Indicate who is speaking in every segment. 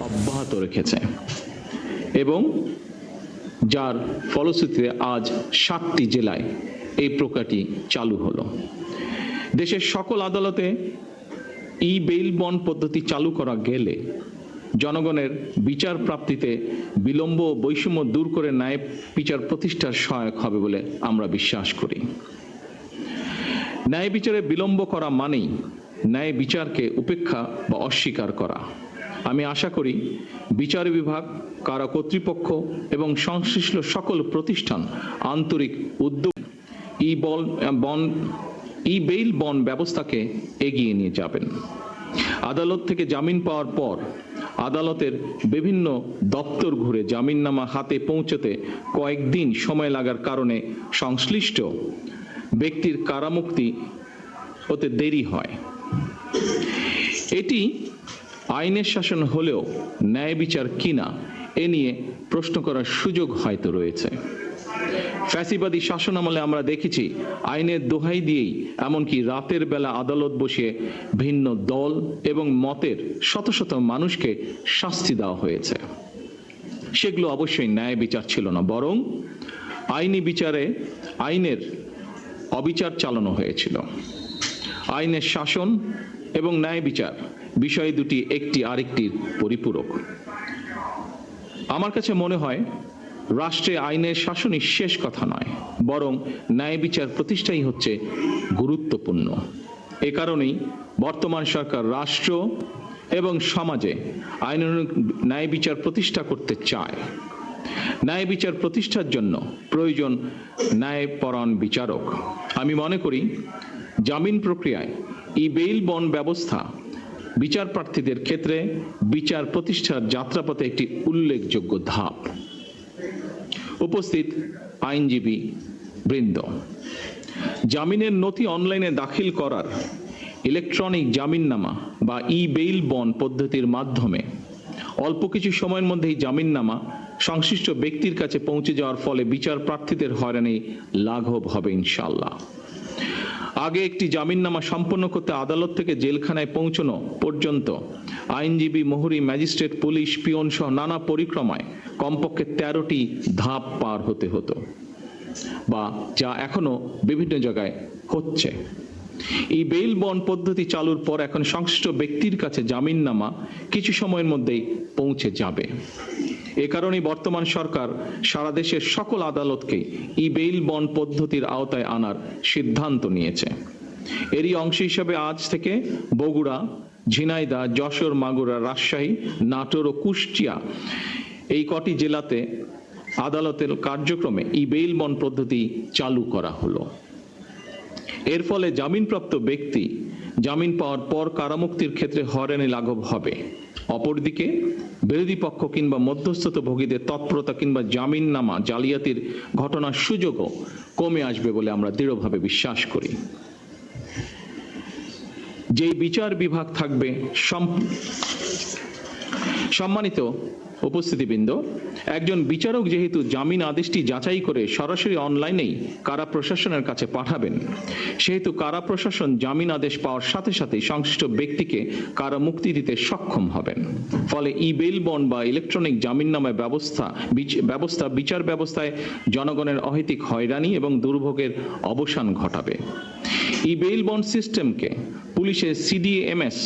Speaker 1: অব্যাহত রেখেছে এবং যার ফলশ্রুতিতে আজ 7টি জেলায় এই প্রক্রিয়াটি চালু হলো। দেশের সকল আদালতে ই বেইল বন্ড পদ্ধতি চালু করা গেলে জনগণের বিচার প্রাপ্তিতে বিলম্ব ও বৈষম্য দূর করে ন্যায় বিচার প্রতিষ্ঠার সহায়ক হবে বলে আমরা বিশ্বাস করি। ন্যায় বিচারে বিলম্ব করা মানেই ন্যায় বিচারকে উপেক্ষা বা অস্বীকার করা। আমি আশা করি বিচার বিভাগ, কারা কর্তৃপক্ষ এবং সংশ্লিষ্ট সকল প্রতিষ্ঠান আন্তরিক উদ্যোগ ই বেইল বন্ড ব্যবস্থাকে এগিয়ে নিয়ে যাবেন। আদালত থেকে জামিন পাওয়ার পর আদালতের বিভিন্ন দপ্তর ঘুরে জামিননামা হাতে পৌঁছতে কয়েকদিন সময় লাগার কারণে সংশ্লিষ্ট ব্যক্তির কারামুক্তি হতে দেরি হয়। এটি আইনের শাসন হলেও ন্যায় বিচার কিনা এ নিয়ে প্রশ্ন করার সুযোগ হয়তো রয়েছে। ফ্যাসিবাদী শাসনামলে আমরা দেখেছি আইনের দোহাই দিয়েই এমনকি রাতের বেলা আদালত বসিয়ে ভিন্ন দল এবং মতের শত শত মানুষকে শাস্তি দেওয়া হয়েছে। সেগুলো অবশ্যই ন্যায় বিচার ছিল না, বরং আইনি বিচারে আইনের অবিচার চালানো হয়েছিল। আইনের শাসন এবং ন্যায় বিচার বিষয় দুটি একটি আরেকটির পরিপূরক। আমার কাছে মনে হয় রাষ্ট্রে আইনের শাসনই শেষ কথা নয়, বরং ন্যায় বিচার প্রতিষ্ঠাই হচ্ছে গুরুত্বপূর্ণ। এ কারণেই বর্তমান সরকার রাষ্ট্র এবং সমাজে আইনানুগ ন্যায় বিচার প্রতিষ্ঠা করতে চায়। ন্যায় বিচার প্রতিষ্ঠার জন্য প্রয়োজন ন্যায়পরায়ণ বিচারক। আমি মনে করি জামিন প্রক্রিয়ায় ই বেইল বন্ড ব্যবস্থা বিচার প্রার্থীদের ক্ষেত্রে বিচার প্রতিষ্ঠার যাত্রাপথে একটি উল্লেখযোগ্য ধাপ। উপস্থিত আইনজীবী বৃন্দ, জামিনের নথি অনলাইনে দাখিল করার ইলেকট্রনিক জামিননামা বা ই বেইল বন্ড পদ্ধতির মাধ্যমে অল্প কিছু সময়ের মধ্যেই জামিননামা সংশ্লিষ্ট ব্যক্তির কাছে পৌঁছে যাওয়ার ফলে বিচার প্রার্থীদের হয়রানি লাঘব হবে ইনশাআল্লাহ। আগে একটি জামিননামা সম্পন্ন করতে আদালত থেকে জেলখানায় পৌঁছানো পর্যন্ত আইনজীবী, মোহরি, ম্যাজিস্ট্রেট, পুলিশ, পিয়ন সহ নানা পরিক্রমায় কমপক্ষে 13টি ধাপ পার হতে হতো, বা যা এখনো বিভিন্ন জায়গায় হচ্ছে। এই বেইল বন্ড পদ্ধতি চালুর পর এখন সংশ্লিষ্ট ব্যক্তির কাছে জামিননামা কিছু সময়ের মধ্যেই পৌঁছে যাবে। এ কারণে বর্তমান সরকার সারা দেশের সকল আদালতকে ই বেইল বন্ড পদ্ধতির আওতায় আনার সিদ্ধান্ত নিয়েছে। এরই অংশ হিসেবে আজ থেকে বগুড়া, ঝিনাইদহ, যশোর, মাগুরা, রাজশাহী, নাটোর ও কুষ্টিয়া এই কটি জেলাতে আদালতের কার্যক্রমে ই বেইল বন্ড পদ্ধতি চালু করা হলো। এর ফলে জামিনপ্রাপ্ত ব্যক্তি জামিন পাওয়ার পর কারামুক্তির ক্ষেত্রে হয়রানি লাঘব হবে। অপরদিকে বিরোধী পক্ষ কিংবা মধ্যস্থতাভোগীদের তৎপরতা কিংবা জামিননামা জালিয়াতির ঘটনার সুযোগও কমে আসবে বলে আমরা দৃঢ়ভাবে বিশ্বাস করি। যে বিচার বিভাগ থাকবে সম্মানিত উপস্থিতিবৃন্দ, একজন বিচারক যেহেতু জামিন আদেশটি যাচাই করে সরাসরি অনলাইনেই কারা প্রশাসনের কাছে পাঠাবেন, সেহেতু কারা প্রশাসন জামিন আদেশ পাওয়ার সাথে সাথে সংশ্লিষ্ট ব্যক্তিকে কারা মুক্তি দিতে সক্ষম হবেন। ফলে ই বেইল বন্ড বা ইলেকট্রনিক জামিননামায় ব্যবস্থা বিচার ব্যবস্থায় জনগণের অহেতুক হয়রানি এবং দুর্ভোগের অবসান ঘটাবে। ই বেইল বন্ড সিস্টেমকে পুলিশের সিডিএমএস,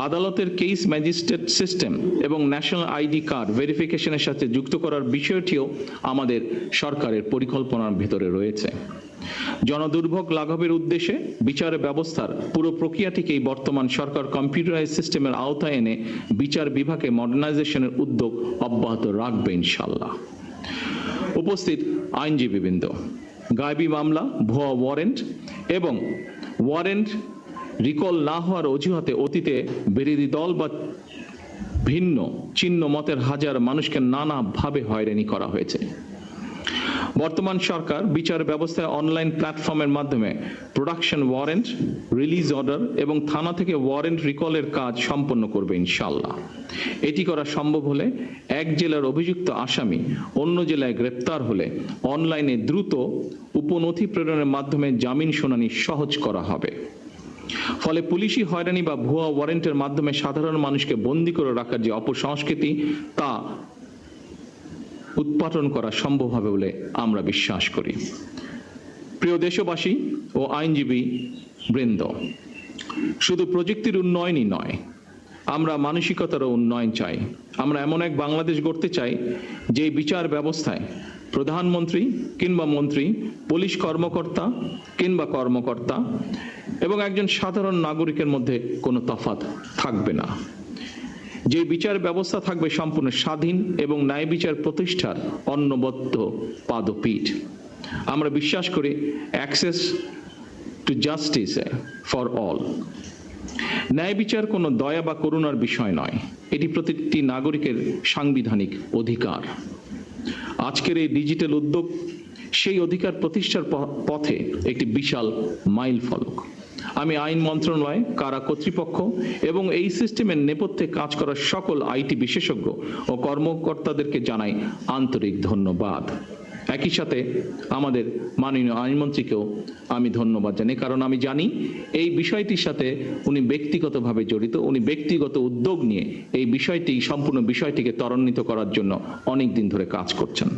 Speaker 1: আদালতের কেস ম্যাজিস্ট্রেট সিস্টেম এবং ন্যাশনাল আইডি কার্ড ভেরিফিকেশনের সাথে যুক্ত করার বিষয়টিও আমাদের সরকারের পরিকল্পনার ভিতরে রয়েছে। জনদুর্ভোগ লাঘবের উদ্দেশ্যে বিচার ব্যবস্থার পুরো প্রক্রিয়াটিকেই বর্তমান সরকার কম্পিউটারাইজ সিস্টেমের আওতায় এনে বিচার বিভাগে মডার্নাইজেশনের উদ্যোগ অব্যাহত রাখবে ইনশাআল্লাহ। উপস্থিত আইনজীবীবৃন্দ, গায়েবী মামলা, ভুয়া ওয়ারেন্ট এবং ওয়ারেন্ট রিকল না হওয়ার অজুহাতে অতীতে বিরোধী দল বা ভিন্ন চিহ্ন মতের হাজার মানুষকে নানাভাবে হয়রানি করা হয়েছে। বর্তমান সরকার বিচার ব্যবস্থায় অনলাইন প্ল্যাটফর্মের মাধ্যমে প্রোডাকশন ওয়ারেন্ট, রিলিজ অর্ডার এবং থানা থেকে ওয়ারেন্ট রিকলের কাজ সম্পন্ন করবে ইনশাআল্লাহ। এটি করা সম্ভব হলে এক জেলার অভিযুক্ত আসামি অন্য জেলায় গ্রেপ্তার হলে অনলাইনে দ্রুত উপনথি প্রেরণের মাধ্যমে জামিন শুনানি সহজ করা হবে। ফলে পুলিশি হয়রানি বা ভুয়া ওয়ারেন্টের মাধ্যমে সাধারণ মানুষকে বন্দী করে রাখার যে অপসংস্কৃতি তা উৎপাটন করা সম্ভব হবে বলে আমরা বিশ্বাস করি। প্রিয় দেশবাসী ও আইনজীবী বৃন্দ, শুধু প্রযুক্তির উন্নয়নই নয়, আমরা মানসিকতারও উন্নয়ন চাই। আমরা এমন এক বাংলাদেশ গড়তে চাই যে বিচার ব্যবস্থায় প্রধানমন্ত্রী কিংবা মন্ত্রী, পুলিশ কর্মকর্তা কিংবা কর্মকর্তা এবং একজন সাধারণ নাগরিকের মধ্যে কোনো তফাৎ থাকবে না। যে বিচার ব্যবস্থা থাকবে সম্পূর্ণ স্বাধীন এবং ন্যায় বিচার প্রতিষ্ঠার অনবদ্য পাদপীঠ। আমরা বিশ্বাস করি access to justice for all. ন্যায় বিচার কোনো দয়া বা করুণার বিষয় নয়, এটি প্রতিটি নাগরিকের সাংবিধানিক অধিকার। আজকের এই ডিজিটাল উদ্যোগ সেই অধিকার প্রতিষ্ঠার পথে একটি বিশাল মাইল ফলক। আমি আইন মন্ত্রণালয়, কারা কর্তৃপক্ষ এবং এই সিস্টেমের নেপথ্যে কাজ করা সকল আইটি বিশেষজ্ঞ ও কর্মকর্তাদেরকে জানাই আন্তরিক ধন্যবাদ। একই সাথে আমাদের মাননীয় আইনমন্ত্রীকেও আমি ধন্যবাদ জানাই, কারণ আমি জানি এই বিষয়টির সাথে উনি ব্যক্তিগতভাবে জড়িত। উনি ব্যক্তিগত উদ্যোগ নিয়ে এই বিষয়টি, সম্পূর্ণ বিষয়টিকে ত্বরান্বিত করার জন্য অনেক দিন ধরে কাজ করছেন।